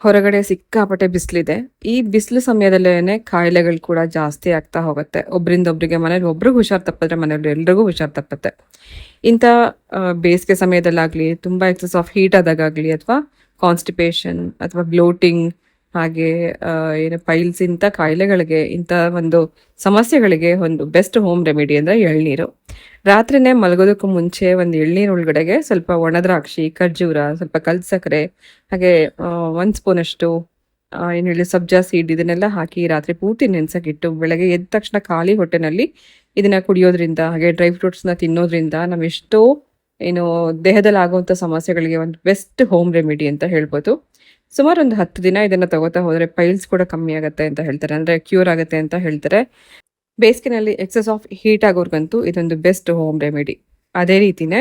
ಹೊರಗಡೆ ಸಿಕ್ಕಾಪಟ್ಟೆ ಬಿಸಿಲಿದೆ. ಈ ಬಿಸಿಲು ಸಮಯದಲ್ಲೇನೆ ಕಾಯಿಲೆಗಳು ಕೂಡ ಜಾಸ್ತಿ ಆಗ್ತಾ ಹೋಗುತ್ತೆ. ಒಬ್ರಿಂದ ಒಬ್ರಿಗೆ ಮನೇಲಿ ಒಬ್ರಿಗೂ ಹುಷಾರ್ ತಪ್ಪಿದ್ರೆ ಮನೇಲಿ ಎಲ್ರಿಗೂ ಹುಷಾರ್ ತಪ್ಪುತ್ತೆ. ಇಂಥ ಬೇಸಿಗೆ ಸಮಯದಲ್ಲಾಗ್ಲಿ, ತುಂಬಾ ಎಕ್ಸೆಸ್ ಆಫ್ ಹೀಟ್ ಆದಾಗಲಿ ಅಥವಾ ಕಾನ್ಸ್ಟಿಪೇಷನ್ ಅಥವಾ ಬ್ಲೋಟಿಂಗ್ ಹಾಗೆ ಏನು ಪೈಲ್ಸ್ ಇಂಥ ಕಾಯಿಲೆಗಳಿಗೆ ಇಂಥ ಒಂದು ಸಮಸ್ಯೆಗಳಿಗೆ ಒಂದು ಬೆಸ್ಟ್ ಹೋಮ್ ರೆಮಿಡಿ ಅಂದ್ರೆ ಎಳ್ನೀರು. ರಾತ್ರಿನೇ ಮಲಗೋದಕ್ಕೂ ಮುಂಚೆ ಒಂದು ಎಳ್ನೀರು ಒಳಗಡೆಗೆ ಸ್ವಲ್ಪ ಒಣದ್ರಾಕ್ಷಿ, ಖರ್ಜೂರ, ಸ್ವಲ್ಪ ಕಲ್ ಸಕ್ಕರೆ ಹಾಗೆ 1 ಸ್ಪೂನ್ ಅಷ್ಟು ಏನು ಹೇಳಿ ಸಬ್ಜಾ ಸೀಡ್ ಇದನ್ನೆಲ್ಲ ಹಾಕಿ ರಾತ್ರಿ ಪೂರ್ತಿ ನೆನ್ಸಕ್ಕಿಟ್ಟು ಬೆಳಗ್ಗೆ ಎದ್ದ ತಕ್ಷಣ ಖಾಲಿ ಹೊಟ್ಟೆನಲ್ಲಿ ಇದನ್ನ ಕುಡಿಯೋದ್ರಿಂದ ಹಾಗೆ ಡ್ರೈ ಫ್ರೂಟ್ಸ್ನ ತಿನ್ನೋದ್ರಿಂದ ನಾವೆಷ್ಟೋ ಏನು ದೇಹದಲ್ಲಿ ಆಗುವಂಥ ಸಮಸ್ಯೆಗಳಿಗೆ ಒಂದು ಬೆಸ್ಟ್ ಹೋಮ್ ರೆಮಿಡಿ ಅಂತ ಹೇಳ್ಬೋದು. ಸುಮಾರು ಒಂದು 10 ದಿನ ಇದನ್ನ ತಗೋತಾ ಹೋದ್ರೆ ಪೈಲ್ಸ್ ಕೂಡ ಕಮ್ಮಿ ಆಗುತ್ತೆ ಅಂತ ಹೇಳ್ತಾರೆ, ಅಂದ್ರೆ ಕ್ಯೂರ್ ಆಗುತ್ತೆ ಅಂತ ಹೇಳ್ತಾರೆ. ಬೇಸಿಗೆನಲ್ಲಿ ಎಕ್ಸೆಸ್ ಆಫ್ ಹೀಟ್ ಆಗೋರ್ಗಂತೂ ಇದೊಂದು ಬೆಸ್ಟ್ ಹೋಮ್ ರೆಮಿಡಿ. ಅದೇ ರೀತಿನೇ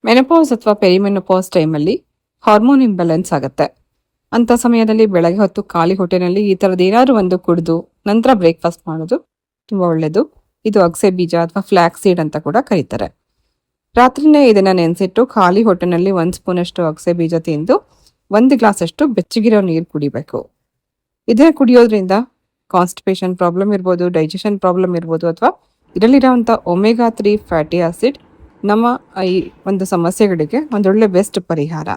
ಮೆನೋಪಾಸ್ ಅಥವಾ ಪೆರಿಮೆನೋಪಾಸ್ ಟೈಮಲ್ಲಿ ಹಾರ್ಮೋನ್ ಇಂಬ್ಯಾಲೆನ್ಸ್ ಆಗುತ್ತೆ. ಅಂತ ಸಮಯದಲ್ಲಿ ಬೆಳಗ್ಗೆ ಹೊತ್ತು ಖಾಲಿ ಹೊಟ್ಟೆನಲ್ಲಿ ಈ ಥರದ್ದು ಏನಾದ್ರು ಒಂದು ಕುಡಿದು ನಂತರ ಬ್ರೇಕ್ಫಾಸ್ಟ್ ಮಾಡೋದು ತುಂಬ ಒಳ್ಳೆಯದು. ಇದು ಅಗಸೆ ಬೀಜ ಅಥವಾ ಫ್ಲಾಕ್ಸ್ ಸೀಡ್ ಅಂತ ಕೂಡ ಕರೀತಾರೆ. ರಾತ್ರಿನೇ ಇದನ್ನ ನೆನೆಸಿಟ್ಟು ಖಾಲಿ ಹೊಟ್ಟೆನಲ್ಲಿ 1 ಸ್ಪೂನ್ ಅಷ್ಟು ಅಗಸೆ ಬೀಜ ತಿಂದು 1 ಗ್ಲಾಸ್ ಅಷ್ಟು ಬೆಚ್ಚಗಿರೋ ನೀರು ಕುಡಿಬೇಕು. ಇದನ್ನ ಕುಡಿಯೋದ್ರಿಂದ ಕಾನ್ಸ್ಟಿಪೇಷನ್ ಪ್ರಾಬ್ಲಮ್ ಇರ್ಬೋದು, ಡೈಜೆಷನ್ ಪ್ರಾಬ್ಲಮ್ ಇರ್ಬೋದು, ಅಥವಾ ಇದರಲ್ಲಿರೋಂಥ ಒಮೆಗಾ 3 ಫ್ಯಾಟಿ ಆಸಿಡ್ ನಮ್ಮ ಈ ಒಂದು ಸಮಸ್ಯೆಗಳಿಗೆ ಒಂದೊಳ್ಳೆ ಬೆಸ್ಟ್ ಪರಿಹಾರ.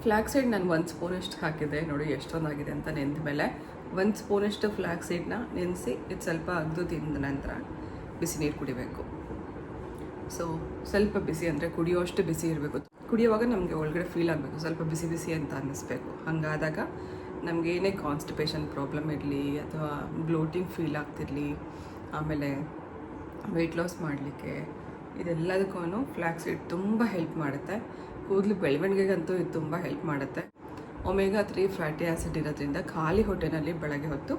ಫ್ಲಾಕ್ಸ್ ಸೀಡ್ ನಾನು 1 ಸ್ಪೂನ್ ಅಷ್ಟು ಹಾಕಿದೆ, ನೋಡಿ ಎಷ್ಟೊಂದಾಗಿದೆ ಅಂತ. ನೆಂದ ಮೇಲೆ 1 ಸ್ಪೂನ್ ಅಷ್ಟು ಫ್ಲಾಕ್ಸ್ ಸೀಡ್ನ ನೆನೆಸಿ ಇದು ಸ್ವಲ್ಪ ಅಗ್ದು ತಿಂದ ನಂತರ ಬಿಸಿ ನೀರು ಕುಡಿಬೇಕು. ಸೊ ಸ್ವಲ್ಪ ಬಿಸಿ ಅಂದರೆ ಕುಡಿಯೋಷ್ಟು ಬಿಸಿ ಇರಬೇಕು. ಕುಡಿಯುವಾಗ ನಮಗೆ ಒಳಗಡೆ ಫೀಲ್ ಆಗಬೇಕು, ಸ್ವಲ್ಪ ಬಿಸಿ ಬಿಸಿ ಅಂತ ಅನ್ನಿಸ್ಬೇಕು. ಹಾಗಾದಾಗ ನಮಗೆ ಏನೇ ಕಾನ್ಸ್ಟಿಪೇಷನ್ ಪ್ರಾಬ್ಲಮ್ ಇರಲಿ ಅಥವಾ ಬ್ಲೋಟಿಂಗ್ ಫೀಲ್ ಆಗ್ತಿರಲಿ, ಆಮೇಲೆ ವೆಯ್ಟ್ ಲಾಸ್ ಮಾಡಲಿಕ್ಕೆ ಇದೆಲ್ಲದಕ್ಕೂ ಫ್ಲಾಕ್ಸ್ ಸೀಡ್ ತುಂಬ ಹೆಲ್ಪ್ ಮಾಡುತ್ತೆ. ಕೂದಲು ಬೆಳವಣಿಗೆಗಂತೂ ಇದು ತುಂಬ ಹೆಲ್ಪ್ ಮಾಡುತ್ತೆ. ಒಮೆಗಾ 3 ಫ್ಯಾಟಿ ಆಸಿಡ್ ಇರೋದ್ರಿಂದ ಖಾಲಿ ಹೊಟ್ಟೆನಲ್ಲಿ ಬೆಳಗ್ಗೆ ಹೊತ್ತು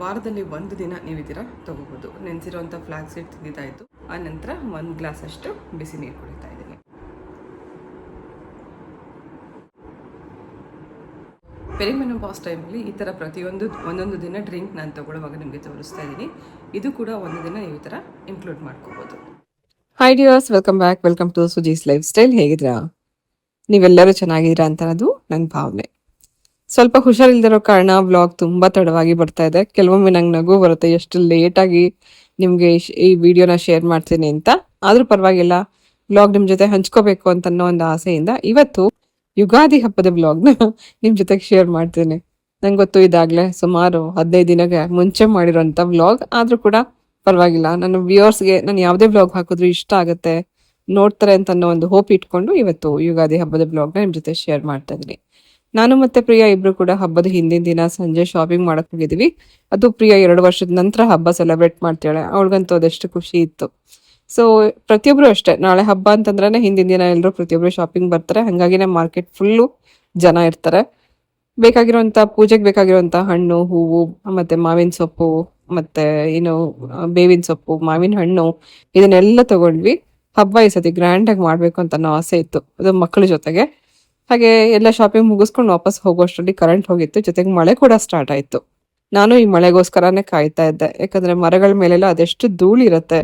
ವಾರದಲ್ಲಿ 1 ದಿನ ನೀವು ಈ ಥರ ತೊಗೋಬೋದು. ನೆನೆಸಿರೋಂಥ ಫ್ಲಾಕ್ಸ್ ಸೀಡ್ ತಿಂದಿದ್ದಾಯಿತು, ಆ ನಂತರ 1 ಗ್ಲಾಸ್ ಅಷ್ಟು ಬಿಸಿ ನೀರು ಕುಡಿತಾ ಇದ್ದೀನಿ. ಪೆರಿಮೆನೋಪಾಸ್ ಟೈಮಲ್ಲಿ ಈ ಥರ ಒಂದೊಂದು ದಿನ ಡ್ರಿಂಕ್ ನಾನು ತೊಗೊಳ್ಳುವಾಗ ನಿಮಗೆ ತೋರಿಸ್ತಾ ಇದ್ದೀನಿ. ಇದು ಕೂಡ 1 ದಿನ ನೀವು ಈ ಥರ ಇನ್ಕ್ಲೂಡ್ ಮಾಡ್ಕೋಬೋದು. Hi dears, welcome to Suji's lifestyle. ಹೇಗಿದ್ದೀರಾ? ನೀವೆಲ್ಲರೂ ಚೆನ್ನಾಗಿದ್ದೀರಾ ಅಂತ ಅನ್ನೋದು ನನ್ನ ಭಾವನೆ. ಸ್ವಲ್ಪ ಹುಷಾರಿಲ್ದಿರೋ ಕಾರಣ ವ್ಲಾಗ್ ತುಂಬ ತಡವಾಗಿ ಬರ್ತಾ ಇದೆ. ಕೆಲವೊಮ್ಮೆ ನಂಗೆ ನಗು ಬರುತ್ತೆ, ಎಷ್ಟು ಲೇಟಾಗಿ ನಿಮಗೆ ಈ ವಿಡಿಯೋನ ಶೇರ್ ಮಾಡ್ತೀನಿ ಅಂತ. ಆದರೂ ಪರವಾಗಿಲ್ಲ, ವ್ಲಾಗ್ ನಿಮ್ಮ ಜೊತೆ ಹಂಚ್ಕೋಬೇಕು ಅಂತ ಅನ್ನೋ ಒಂದು ಆಸೆಯಿಂದ ಇವತ್ತು ಯುಗಾದಿ ಹಬ್ಬದ ವ್ಲಾಗ್ನ ನಿಮ್ಮ ಜೊತೆಗೆ ಶೇರ್ ಮಾಡ್ತೀನಿ. ನಂಗೆ ಗೊತ್ತು ಇದಾಗಲೇ ಸುಮಾರು 15 ದಿನಕ್ಕೆ ಮುಂಚೆ ಮಾಡಿರೋಂಥ ವ್ಲಾಗ್, ಆದರೂ ಕೂಡ ಪರವಾಗಿಲ್ಲ, ನನ್ನ ವ್ಯೂವರ್ಸ್ಗೆ ನಾನು ಯಾವುದೇ ವ್ಲಾಗ್ ಹಾಕಿದ್ರು ಇಷ್ಟ ಆಗುತ್ತೆ, ನೋಡ್ತಾರೆ ಅಂತ ಅನ್ನೋ ಒಂದು ಹೋಪ್ ಇಟ್ಕೊಂಡು ಇವತ್ತು ಯುಗಾದಿ ಹಬ್ಬದ ವ್ಲಾಗ್ನ ನಿಮ್ಮ ಜೊತೆ ಶೇರ್ ಮಾಡ್ತಾ ಇದ್ದೀನಿ. ನಾನು ಮತ್ತೆ ಪ್ರಿಯಾ ಇಬ್ರು ಕೂಡ ಹಬ್ಬದ ಹಿಂದಿನ ದಿನ ಸಂಜೆ ಶಾಪಿಂಗ್ ಮಾಡಕ್ ಹೋಗಿದ್ದೀವಿ. ಅದು ಪ್ರಿಯಾ 2 ವರ್ಷದ ನಂತರ ಹಬ್ಬ ಸೆಲೆಬ್ರೇಟ್ ಮಾಡ್ತಾಳೆ, ಅವಳಿಗಂತೂ ಅದೆಷ್ಟು ಖುಷಿ ಇತ್ತು. ಸೊ ಪ್ರತಿಯೊಬ್ರು ಅಷ್ಟೇ, ನಾಳೆ ಹಬ್ಬ ಅಂತಂದ್ರೆ ಹಿಂದಿನ ದಿನ ಎಲ್ಲರೂ ಪ್ರತಿಯೊಬ್ರು ಶಾಪಿಂಗ್ ಬರ್ತಾರೆ. ಹಾಗಾಗಿನೇ ಮಾರ್ಕೆಟ್ ಫುಲ್ಲು ಜನ ಇರ್ತಾರೆ. ಪೂಜೆಗೆ ಬೇಕಾಗಿರುವಂತ ಹಣ್ಣು, ಹೂವು, ಮತ್ತೆ ಮಾವಿನ ಸೊಪ್ಪು, ಮತ್ತೆ ಏನು ಬೇವಿನ ಸೊಪ್ಪು, ಮಾವಿನ ಹಣ್ಣು, ಇದನ್ನೆಲ್ಲ ತಗೊಂಡ್ವಿ. ಹಬ್ಬ ಈ ಸತಿ ಗ್ರ್ಯಾಂಡ್ ಆಗಿ ಮಾಡ್ಬೇಕು ಅಂತ ಅನ್ನೋ ಆಸೆ ಇತ್ತು, ಅದು ಮಕ್ಕಳ ಜೊತೆಗೆ. ಹಾಗೆ ಎಲ್ಲ ಶಾಪಿಂಗ್ ಮುಗಿಸ್ಕೊಂಡು ವಾಪಸ್ ಹೋಗೋಷ್ಟರಲ್ಲಿ ಕರೆಂಟ್ ಹೋಗಿತ್ತು, ಜೊತೆಗೆ ಮಳೆ ಕೂಡ ಸ್ಟಾರ್ಟ್ ಆಯ್ತು. ನಾನು ಈ ಮಳೆಗೋಸ್ಕರನೇ ಕಾಯ್ತಾ ಇದ್ದೆ, ಯಾಕಂದ್ರೆ ಮರಗಳ ಮೇಲೆಲ್ಲ ಅದೆಷ್ಟು ಧೂಳಿರುತ್ತೆ.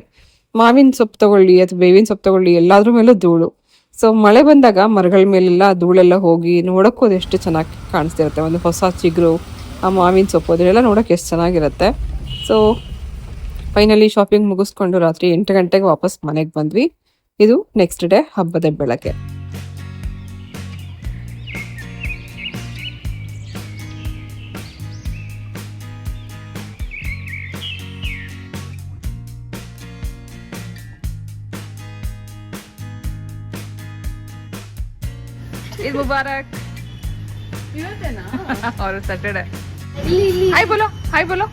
ಮಾವಿನ ಸೊಪ್ಪು ತಗೊಳ್ಳಿ ಅಥವಾ ಬೇವಿನ ಸೊಪ್ಪು ತಗೊಳ್ಳಿ, ಎಲ್ಲಾದ್ರ ಮೇಲೂ ಧೂಳು. ಸೊ ಮಳೆ ಬಂದಾಗ ಮರಗಳ ಮೇಲೆಲ್ಲ ಧೂಳೆಲ್ಲ ಹೋಗಿ ನೋಡೋಕ್ಕೂ ಅದೆಷ್ಟು ಚೆನ್ನಾಗಿ ಕಾಣಿಸ್ತಿರುತ್ತೆ. ಒಂದು ಹೊಸ ಚಿಗುರು, ಆ ಮಾವಿನ ಸೊಪ್ಪು, ಅದನ್ನೆಲ್ಲ ನೋಡೋಕೆ ಎಷ್ಟು ಚೆನ್ನಾಗಿರುತ್ತೆ. ಸೊ ಫೈನಲಿ ಶಾಪಿಂಗ್ ಮುಗಿಸ್ಕೊಂಡು ರಾತ್ರಿ 8 ಗಂಟೆಗೆ ವಾಪಸ್ ಮನೆಗೆ ಬಂದ್ವಿ. ಇದು ನೆಕ್ಸ್ಟ್ ಡೇ ಹಬ್ಬದ ಬೆಳಗ್ಗೆ. ಈದ್ ಮುಬಾರಕ್. और सैटरडे. हाय बोलो, हाय बोलो,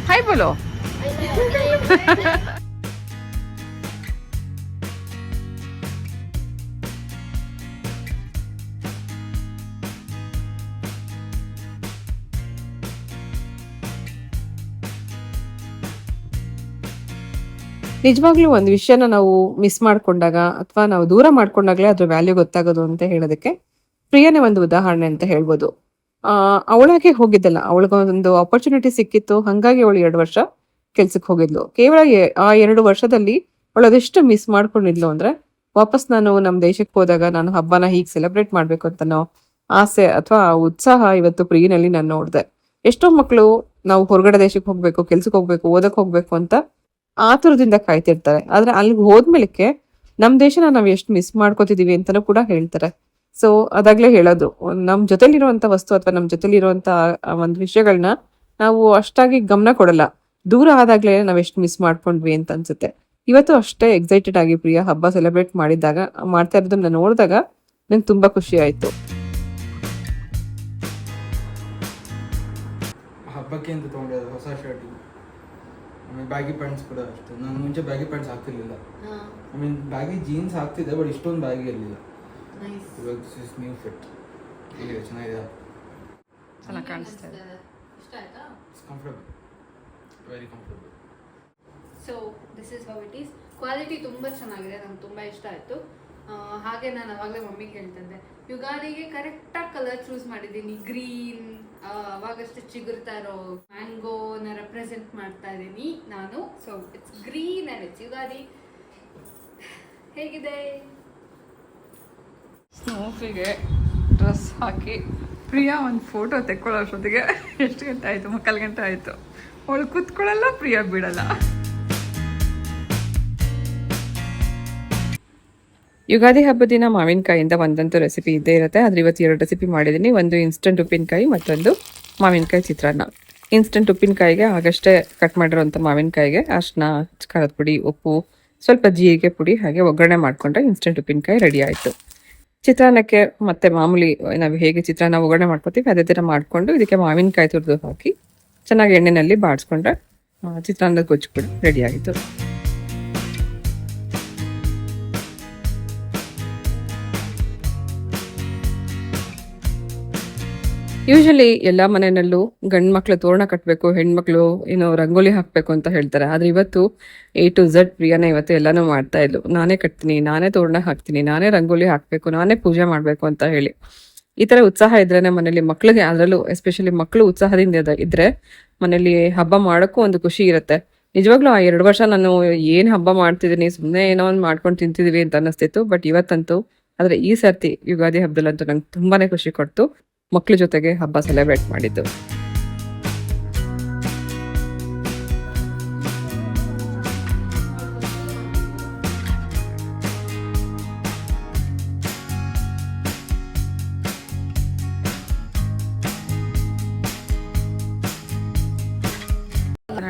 हाय बोलो. ನಿಜವಾಗ್ಲೂ ಒಂದು ವಿಷಯನ ನಾವು ಮಿಸ್ ಮಾಡ್ಕೊಂಡಾಗ ಅಥವಾ ನಾವು ದೂರ ಮಾಡ್ಕೊಂಡಾಗ್ಲೇ ಅದ್ರ ವ್ಯಾಲ್ಯೂ ಗೊತ್ತಾಗೋದು ಅಂತ ಹೇಳೋದಕ್ಕೆ ಪ್ರಿಯನೇ ಒಂದು ಉದಾಹರಣೆ ಅಂತ ಹೇಳ್ಬೋದು. ಅವಳಾಗೆ ಹೋಗಿದ್ದಲ್ಲ, ಅವಳಿಗೊಂದು ಆಪರ್ಚುನಿಟಿ ಸಿಕ್ಕಿತ್ತು, ಹಂಗಾಗಿ ಅವಳು 2 ವರ್ಷ ಕೆಲ್ಸಕ್ಕೆ ಹೋಗಿದ್ಲು. ಕೇವಲ ಆ 2 ವರ್ಷದಲ್ಲಿ ಅವಳು ಅದೆಷ್ಟು ಮಿಸ್ ಮಾಡ್ಕೊಂಡಿದ್ಲು ಅಂದ್ರೆ ವಾಪಸ್ ನಾನು ನಮ್ಮ ದೇಶಕ್ಕೆ ಹೋದಾಗ ನಾನು ಹಬ್ಬನ ಹೀಗೆ ಸೆಲೆಬ್ರೇಟ್ ಮಾಡಬೇಕು ಅಂತ ಆಸೆ ಅಥವಾ ಉತ್ಸಾಹ ಇವತ್ತು ಪ್ರಿಯನಲ್ಲಿ ನಾನು ನೋಡಿದೆ. ಎಷ್ಟೋ ಮಕ್ಕಳು ನಾವು ಹೊರಗಡೆ ದೇಶಕ್ಕೆ ಹೋಗ್ಬೇಕು, ಕೆಲ್ಸಕ್ಕೆ ಹೋಗ್ಬೇಕು, ಓದಕ್ಕೆ ಹೋಗ್ಬೇಕು ಅಂತ ಆತುರದಿಂದ ಕಾಯ್ತಿರ್ತಾರೆ. ಆದ್ರೆ ಅಲ್ಲಿಗೆ ಹೋದ್ಮೇಲೆ ನಮ್ಮ ದೇಶನ ನಾವು ಎಷ್ಟು ಮಿಸ್ ಮಾಡ್ಕೋತಿದೀವಿ ಅಂತಾನೂ ಕೂಡ ಹೇಳ್ತಾರೆ. ಸೊ ಅದಾಗ್ಲೇ ಹೇಳೋದು, ನಮ್ಮ ಜೊತೆಲಿರುವಂತ ವಸ್ತು ಅಥವಾ ನಮ್ಮ ಜೊತೆಲಿರುವಂತ ಒಂದು ವಿಷಯಗಳನ್ನ ನಾವು ಅಷ್ಟಾಗಿ ಗಮನ ಕೊಡಲ್ಲ. ದೂರ ಆದಾಗ್ಲೇ ನಾವ್ ಎಷ್ಟು ಮಿಸ್ ಮಾಡ್ಕೊಂಡ್ವಿ ಅಂತ ಅನ್ಸುತ್ತೆ. ಇವತ್ತು ಅಷ್ಟೇ ಎಕ್ಸೈಟೆಡ್ ಆಗಿ ಪ್ರಿಯಾ ಹಬ್ಬ ಸೆಲೆಬ್ರೇಟ್ ಮಾಡ್ತಾ ಇರೋದನ್ನ ನೋಡಿದಾಗ ನಂಗೆ ತುಂಬಾ ಖುಷಿ ಆಯ್ತು. ಹಬ್ಬಕ್ಕೆ ಅಂತ ತೊಗೊಂಡಿರೋದು ಹೊಸ ಶರ್ಟ್, ಆಮೇಲೆ ಬ್ಯಾಗಿ ಪ್ಯಾಂಟ್ಸ್ ಕೂಡ ಅಷ್ಟೇ. ನಾನು ಮುಂಚೆ ಬ್ಯಾಗಿ ಪ್ಯಾಂಟ್ಸ್ ಹಾಕ್ತಿರ್ಲಿಲ್ಲ, ಐ ಮೀನ್ ಬ್ಯಾಗಿ ಜೀನ್ಸ್ ಹಾಕ್ತಿದ್ದೆ, ಬಟ್ ಇಷ್ಟೊಂದು ಬ್ಯಾಗಿ ಇರಲಿಲ್ಲ. ಇವಾಗ ದಿಸ್ ಇಸ್ ನ್ಯೂ ಫಿಟ್, ಹೇಗಿದೆ? ಚೆನ್ನಾಗಿದೆ, ಚೆನ್ನಾಗಿ ಕಾಣಿಸ್ತಾ ಇದೆ. It's comfortable, very comfortable. So this is how it is. Quality ತುಂಬ ಚೆನ್ನಾಗಿದೆ, ನಂಗೆ ತುಂಬ ಇಷ್ಟ ಆಯಿತು. ಹಾಗೆ ನಾನು ಅವಾಗಲೇ ಮಮ್ಮಿಗೆ ಹೇಳ್ತಿದ್ದೆ, ಯುಗಾದಿಗೆ ಕರೆಕ್ಟಾಗಿ ಕಲರ್ ಚೂಸ್ ಮಾಡಿದ್ದೀನಿ. ಗ್ರೀನ್, ಅವಾಗಷ್ಟೇ ಚಿಗುರ್ತಾ ಇರೋ ಮ್ಯಾಂಗೋನ ರೆಪ್ರೆಸೆಂಟ್ ಮಾಡ್ತಾ ಇದ್ದೀನಿ ನಾನು. So it's green and it's Ugadi. ಹೇಗಿದೆ? ಸ್ನೋಫಿಗೆ ಡ್ರೆಸ್ ಹಾಕಿ ಪ್ರಿಯಾ ಒಂದು ಫೋಟೋ ತೆಕ್ಕೊಳ್ಳೋ ಅಷ್ಟೊತ್ತಿಗೆ ಎಷ್ಟು ಗಂಟೆ ಆಯಿತು? 3 ಗಂಟೆ ಆಯಿತು. ಅವಳು ಕೂತ್ಕೊಳ್ಳಲ್ಲ, ಪ್ರಿಯಾ ಬಿಡಲ್ಲ. ಯುಗಾದಿ ಹಬ್ಬದ ದಿನ ಮಾವಿನಕಾಯಿಯಿಂದ ಒಂದಂತೂ ರೆಸಿಪಿ ಇದ್ದೇ ಇರುತ್ತೆ. ಆದರೆ ಇವತ್ತು 2 ರೆಸಿಪಿ ಮಾಡಿದ್ದೀನಿ. ಒಂದು ಇನ್ಸ್ಟೆಂಟ್ ಉಪ್ಪಿನಕಾಯಿ, ಮತ್ತೊಂದು ಮಾವಿನಕಾಯಿ ಚಿತ್ರಾನ್ನ. ಇನ್ಸ್ಟೆಂಟ್ ಉಪ್ಪಿನಕಾಯಿಗೆ ಆಗಷ್ಟೇ ಕಟ್ ಮಾಡಿರೋಂಥ ಮಾವಿನಕಾಯಿಗೆ ಅರಿಶಿನ, ಖಾರದ ಪುಡಿ, ಉಪ್ಪು, ಸ್ವಲ್ಪ ಜೀರಿಗೆ ಪುಡಿ ಹಾಗೆ ಒಗ್ಗರಣೆ ಮಾಡಿಕೊಂಡ್ರೆ ಇನ್ಸ್ಟೆಂಟ್ ಉಪ್ಪಿನಕಾಯಿ ರೆಡಿ ಆಯಿತು. ಚಿತ್ರಾನ್ನಕ್ಕೆ ಮತ್ತೆ ಮಾಮೂಲಿ ನಾವು ಹೇಗೆ ಚಿತ್ರಾನ್ನ ಒಗ್ಗರಣೆ ಮಾಡ್ಕೊತೀವಿ ಅದೇ ಥರ ಮಾಡಿಕೊಂಡು ಇದಕ್ಕೆ ಮಾವಿನಕಾಯಿ ತುರಿದು ಹಾಕಿ ಚೆನ್ನಾಗಿ ಎಣ್ಣೆಯಲ್ಲಿ ಬಾಡಿಸ್ಕೊಂಡ್ರೆ ಚಿತ್ರಾನ್ನದ ಗೊಜ್ಜು ಕೂಡ ರೆಡಿ ಆಯಿತು. ಯೂಶಲಿ ಎಲ್ಲ ಮನೆಯಲ್ಲೂ ಗಂಡು ಮಕ್ಳು ತೋರಣ ಕಟ್ಟಬೇಕು, ಹೆಣ್ಮಕ್ಳು ಏನೋ ರಂಗೋಲಿ ಹಾಕಬೇಕು ಅಂತ ಹೇಳ್ತಾರೆ. ಆದರೆ ಇವತ್ತು A to Z ಪ್ರಿಯಾನ ಇವತ್ತು ಎಲ್ಲನೂ ಮಾಡ್ತಾ ಇದ್ಲು. ನಾನೇ ಕಟ್ತೀನಿ, ನಾನೇ ತೋರಣ ಹಾಕ್ತೀನಿ, ನಾನೇ ರಂಗೋಲಿ ಹಾಕಬೇಕು, ನಾನೇ ಪೂಜೆ ಮಾಡಬೇಕು ಅಂತ ಹೇಳಿ. ಈ ಥರ ಉತ್ಸಾಹ ಇದ್ರೇನೆ ಮನೇಲಿ ಮಕ್ಳಿಗೆ, ಅದರಲ್ಲೂ ಎಸ್ಪೆಷಲಿ ಮಕ್ಕಳು ಉತ್ಸಾಹದಿಂದ ಇದ್ರೆ ಮನೇಲಿ ಹಬ್ಬ ಮಾಡೋಕ್ಕೂ ಒಂದು ಖುಷಿ ಇರುತ್ತೆ. ನಿಜವಾಗ್ಲೂ ಆ 2 ವರ್ಷ ನಾನು ಏನು ಹಬ್ಬ ಮಾಡ್ತಿದ್ದೀನಿ, ಸುಮ್ಮನೆ ಏನೋ ಒಂದು ಮಾಡ್ಕೊಂಡು ತಿಂತಿದ್ದೀವಿ ಅಂತ ಅನ್ನಿಸ್ತಿತ್ತು. ಬಟ್ ಇವತ್ತಂತೂ, ಆದರೆ ಈ ಸರ್ತಿ ಯುಗಾದಿ ಹಬ್ಬದಲ್ಲಂತೂ ನಂಗೆ ತುಂಬಾನೇ ಖುಷಿ ಕೊಡ್ತು ಮಕ್ಳ ಜೊತೆಗೆ ಹಬ್ಬ ಸೆಲೆಬ್ರೇಟ್ ಮಾಡಿದ್ದು.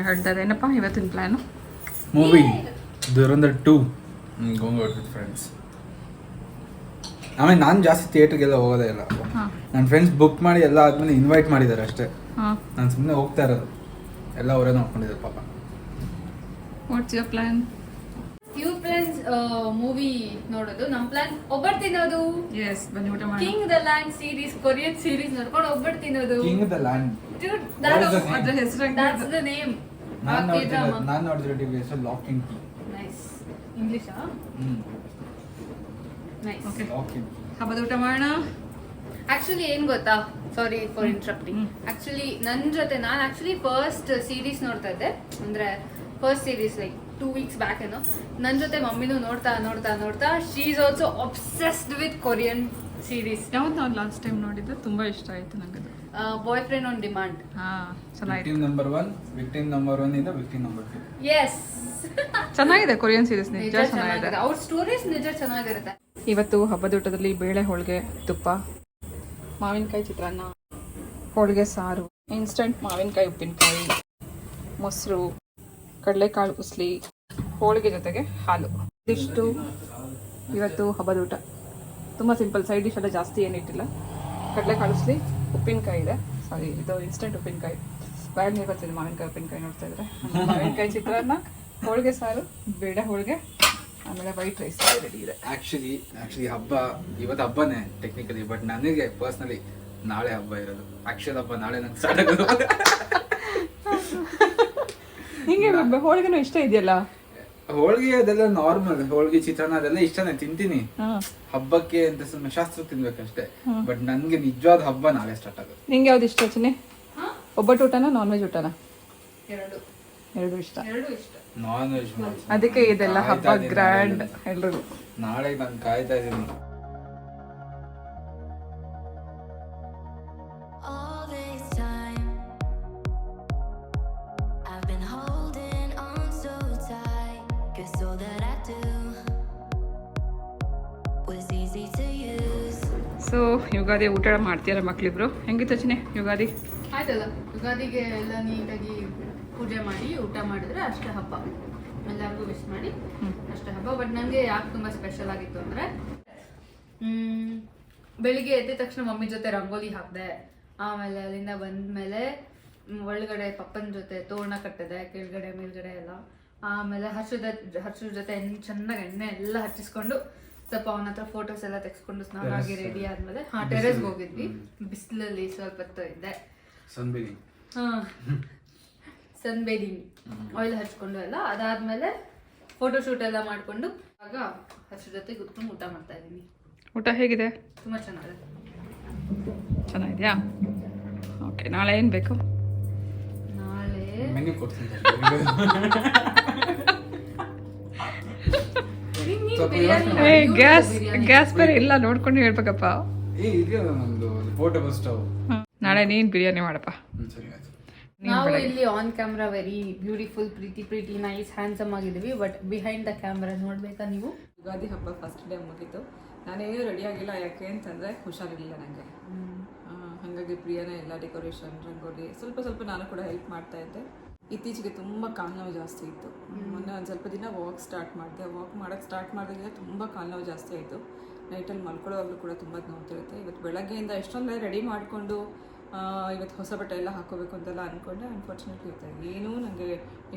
ಹೇಳ್ತದೇನಪ್ಪ ಇವತ್ತಿನ plan? Movie Dhurandhar 2 going out with friends. ಆಮೇಲೆ ನಾನು ಜಾಸ್ತಿ ಥಿಯೇಟರ್ಗೆಲ್ಲ ಹೋಗೋದೇ ಇಲ್ಲ. ನನ್ನ ಫ್ರೆಂಡ್ಸ್ ಬುಕ್ ಮಾಡಿ ಎಲ್ಲ ಆದ್ಮೇಲೆ ಇನ್ವೈಟ್ ಮಾಡಿದ್ದಾರೆ ಅಷ್ಟೇ. ನಾನು ಸುಮ್ಮನೆ ಹೋಗ್ತಾ ಇರೋದು, ಎಲ್ಲ ಅವರೇ ನೋಡ್ಕೊಂಡಿದ್ದಾರೆ ಪಾಪ. What's your plan? You plans movie ನೋಡೋದು, ನಮ್ಮ ಪ್ಲಾನ್ ಒಬ್ಬಟ್ಟು ತಿನ್ನೋದು. ಎಸ್, ಬನ್ನಿ ಊಟ ಮಾಡಿ. King the land series, Korean series ನೋಡ್ಕೊಂಡು ಒಬ್ಬಟ್ಟು ತಿನ್ನೋದು. ಕಿಂಗ್ ದ ಲ್ಯಾಂಡ್, ಅದ್ರ ಹೆಸರು that's the name. ನಾನು ನೋಡಿದ್ರೆ ಟಿವಿ ಹೆಸರು lock in key. Nice. English ಆ? ನೈಸ್. Okay, lock in. ಹಬ್ಬದ ಊಟ ಮಾಡೋಣ. ಆಕ್ಚುಲಿ ಏನ್ ಗೊತ್ತಾ, ಸಾರಿ ಫಾರ್ ಇಂಟ್ರಪ್ಟಿಂಗ್. ಆಕ್ಚುಲಿ ನನ್ನ ಜೊತೆ ನಾನು ಆಕ್ಚುಲಿ ಫಸ್ಟ್ ಸೀರೀಸ್ ನೋಡ್ತಾ ಇದ್ದೆ, ಅಂದ್ರೆ first series like 2 weeks back ಏನೋ. ನನ್ನ ಜೊತೆ ಮಮ್ಮಿನೂ ನೋಡ್ತಾ ನೋಡ್ತಾ ನೋಡ್ತಾ she is also obsessed with Korean series. ಯಾವತ್ತು ನಾವು ಲಾಸ್ಟ್ ಟೈಮ್ ನೋಡಿದ್ದು ತುಂಬಾ ಇಷ್ಟ ಆಯ್ತು ನನಗೆ. Boy friend on demand. ಚೆನ್ನಾಗಿದೆ. ವಿಕ್ಟಿಮ್ ನಂಬರ್ 1, ವಿಕ್ಟಿಮ್ ನಂಬರ್ 1 ಇಂದ ವಿಕ್ಟಿಮ್ ನಂಬರ್ 2. ಎಸ್, ಚೆನ್ನಾಗಿದೆ ಕೊರಿಯನ್ ಸೀರೀಸ್, ನಿಜ ಚೆನ್ನಾಗಿದೆ. ಅವ್ರ ಸ್ಟೋರೀಸ್ ನಿಜ ಚೆನ್ನಾಗಿರುತ್ತೆ. ಇವತ್ತು ಹಬ್ಬದ ಊಟದಲ್ಲಿ ಬೇಳೆ ಹೋಳಿಗೆ, ತುಪ್ಪ, ಮಾವಿನಕಾಯಿ ಚಿತ್ರಾನ್ನ, ಹೋಳಿಗೆ ಸಾರು, ಇನ್ಸ್ಟಂಟ್ ಮಾವಿನಕಾಯಿ ಉಪ್ಪಿನಕಾಯಿ, ಮೊಸರು, ಕಡಲೆಕಾಳು ಉಸ್ಲಿ, ಹೋಳಿಗೆ ಜೊತೆಗೆ ಹಾಲು. ಇದಿಷ್ಟು ಇವತ್ತು ಹಬ್ಬದ ಊಟ. ತುಂಬ ಸಿಂಪಲ್, ಸೈಡ್ ಡಿಶ್ ಎಲ್ಲ ಜಾಸ್ತಿ ಏನಿಟ್ಟಿಲ್ಲ. ಕಡಲೆಕಾಳು ಉಸ್ಲಿ, ಉಪ್ಪಿನಕಾಯಿ ಇದೆ, ಸಾರಿ ಇದು ಇನ್ಸ್ಟೆಂಟ್ ಉಪ್ಪಿನಕಾಯಿ, ಬಾಯಲ್ಲಿ ನೀರು ಬರ್ತಿದೆ ಮಾವಿನಕಾಯಿ ಉಪ್ಪಿನಕಾಯಿ ನೋಡ್ತಾ ಇದ್ರೆ. ಮಾವಿನಕಾಯಿ ಚಿತ್ರಾನ್ನ, ಹೋಳಿಗೆ ಸಾರು, ಬೇಳೆ ಹೋಳಿಗೆ, ಆಮೇಲೆ ವೈಟ್ ರೈಸ್ ರೆಡಿ ಇದೆ. ಆಕ್ಚುಲಿ ಹಬ್ಬ ಇವತ್ತು ಹಬ್ಬನೇ ಟೆಕ್ನಿಕಲಿ, ಬಟ್ ನನಗೆ ಪರ್ಸ್ನಲಿ ನಾಳೆ ಹಬ್ಬ ಇರೋದು. ಆಕ್ಚುಲ್ ಹಬ್ಬ ನಾಳೆ ನಂಗೆ ಸ್ಟಾರ್ಟ್ ಆಗೋದು. ಹಿಂಗೆ ಹೋಳಿಗೆನೂ ಇಷ್ಟ ಇದೆಯಲ್ಲ? ಹೋಳಿಗೆ ಅದೆಲ್ಲ ನಾರ್ಮಲ್, ಹೋಳಿಗೆ ಚಿತ್ರಾನ್ನ ಅದೆಲ್ಲ ಇಷ್ಟನೇ, ತಿಂತೀನಿ. ಹಬ್ಬಕ್ಕೆ ಅಂತ ಸುಮ್ಮನೆ ಶಾಸ್ತ್ರ ತಿನ್ಬೇಕಷ್ಟೇ. ಬಟ್ ನನ್ಗೆ ನಿಜವಾದ ಹಬ್ಬ ನಾಳೆ ಸ್ಟಾರ್ಟ್ ಆಗೋದು. ನಿಂಗೆ ಯಾವ್ದು ಇಷ್ಟ ಚಿನ್ನಿ? ಒಬ್ಬಟ್ಟು ಊಟನ ನಾನ್ ವೆಜ್ ಊಟನ? ಎರಡು ಇಷ್ಟ. ಎರಡು ಇಷ್ಟ. ನಾನ್ ವೆಜ್ ಅದಕ್ಕೆ ಇದೆಲ್ಲ ಹಬ್ಬ ಗ್ರ್ಯಾಂಡ್ ಎಲ್ರಿಗೂ. ನಾಳೆ ನಾನು ಕಾಯ್ತಾ ಇದ್ದೀನಿ. All this time I've been holding on so tight, 'cause all that I do was easy to use. So Ugadi ಊಟ ಮಾಡ್ತೀರಾ ಮಕ್ಳಿಬ್ರು? ಹೆಂಗಿತ್ತು ಚಿನಿ ಯುಗಾದಿ? ಆಯ್ತಲ್ಲ, ಯುಗಾದಿಗೆ ಎಲ್ಲ ನೀಟಾಗಿ ಪೂಜೆ ಮಾಡಿ ಊಟ ಮಾಡಿದ್ರೆ ಅಷ್ಟೇ ಹಬ್ಬ. ಎಲ್ಲರಿಗೂ ವಿಶ್ ಮಾಡಿ ಅಷ್ಟೇ ಹಬ್ಬ. ಬಟ್ ನನಗೆ ಯಾಕೆ ತುಂಬ ಸ್ಪೆಷಲ್ ಆಗಿತ್ತು ಅಂದರೆ, ಬೆಳಿಗ್ಗೆ ಎದ್ದ ತಕ್ಷಣ ಮಮ್ಮಿ ಜೊತೆ ರಂಗೋಲಿ ಹಾಕಿದೆ. ಆಮೇಲೆ ಅಲ್ಲಿಂದ ಬಂದಮೇಲೆ ಒಳಗಡೆ ಪಪ್ಪನ ಜೊತೆ ತೋರಣ ಕಟ್ಟಿದೆ, ಕೆಳಗಡೆ ಮೇಲ್ಗಡೆ ಎಲ್ಲ. ಆಮೇಲೆ ಹರ್ಷದ ಜೊತೆ ಚೆನ್ನಾಗಿ ಎಣ್ಣೆ ಎಲ್ಲ ಹಚ್ಚಿಸ್ಕೊಂಡು ಸ್ವಲ್ಪ ಅವನ ಹತ್ರ ಫೋಟೋಸ್ ಎಲ್ಲ ತೆಗೆಸ್ಕೊಂಡು ಸ್ನಾನ ಆಗಿ ರೆಡಿ ಆದ್ಮೇಲೆ ಟೆರೆಸ್ಗೆ ಹೋಗಿದ್ವಿ. ಬಿಸಿಲಲ್ಲಿ ಸ್ವಲ್ಪ ಹೊತ್ತು ಇದ್ದೆ. ಸನ್ ಬೇದಿಂಗ್ ಆಯಿಲ್ ಹಚ್ಕೊಂಡು ಎಲ್ಲ ಅದಾದ್ಮೇಲೆ ಫೋಟೋ ಶೂಟ್ ಎಲ್ಲ ಮಾಡ್ಕೊಂಡು ಆಗ ಹರ್ಷ ಜೊತೆ ಕೂತ್ಕೊಂಡು ಊಟ ಮಾಡ್ತಾ ಇದ್ದೀನಿ. ಊಟ ಹೇಗಿದೆ? ತುಂಬ ಚೆನ್ನಾಗಿದೆ. ಚೆನ್ನಾಗಿದೆಯಾ? ಓಕೆ, ನಾಳೆ ಏನು ಬೇಕು? ನಾಳೆ ಮೆನು ಕೊಡ್ತೀನಿ. ಗ್ಯಾಸ್ ಬೇರೆ ಇಲ್ಲ, ನೋಡ್ಕೊಂಡು ಹೇಳ್ಬೇಕಪ್ಪ. ನಮ್ದು ಪೋರ್ಟಬಲ್ ಸ್ಟವ್. ನಾಳೆ ನೀನು ಬಿರಿಯಾನಿ ಮಾಡಪ್ಪ. ಸರಿ ಆಯ್ತು. ನಾವು ಇಲ್ಲಿ on camera very beautiful, pretty nice handsome ಆಗಿದ್ದೀವಿ. ಬಟ್ ಬಿಹೈಂಡ್ ದ ಕ್ಯಾಮ್ರಾ ನೋಡ್ಬೇಕಾ ನೀವು? ಯುಗಾದಿ ಹಬ್ಬ ಫಸ್ಟ್ ಡೇ ಮುಗೀತು. ನಾನೇನು ರೆಡಿ ಆಗಿಲ್ಲ, ಯಾಕೆ ಅಂತಂದರೆ ಹುಷಾರಿರಲಿಲ್ಲ ನನಗೆ. ಹಾಗಾಗಿ ಪ್ರಿಯಾನೇ ಎಲ್ಲ ಡೆಕೋರೇಷನ್, ರಂಗೋಲಿ ಸ್ವಲ್ಪ ನಾನು ಕೂಡ ಹೆಲ್ಪ್ ಮಾಡ್ತಾ ಇದ್ದೆ. ಇತ್ತೀಚೆಗೆ ತುಂಬ ಕಾಲು ನೋವು ಜಾಸ್ತಿ ಇತ್ತು. ಮೊನ್ನೆ ಒಂದು ಸ್ವಲ್ಪ ದಿನ ವಾಕ್ ಸ್ಟಾರ್ಟ್ ಮಾಡಿದೆ. ವಾಕ್ ಮಾಡೋಕ್ಕೆ ಸ್ಟಾರ್ಟ್ ಮಾಡಿದಾಗ ತುಂಬ ಕಾಲು ನೋವು ಜಾಸ್ತಿ ಆಯಿತು. ನೈಟಲ್ಲಿ ಮಲ್ಕೊಳ್ಳೋವಾಗಲೂ ಕೂಡ ತುಂಬ ನೋವ್ತಿರುತ್ತೆ. ಇವತ್ತು ಬೆಳಗ್ಗೆಯಿಂದ ಎಷ್ಟೊಂದು ರೆಡಿ ಮಾಡಿಕೊಂಡು ಇವತ್ತು ಹೊಸ ಬಟ್ಟೆ ಎಲ್ಲ ಹಾಕೋಬೇಕು ಅಂತೆಲ್ಲ ಅಂದ್ಕೊಂಡೆ. ಅನ್ಫಾರ್ಚುನೇಟ್ಲಿ ಇವತ್ತು ಏನೂ ನನಗೆ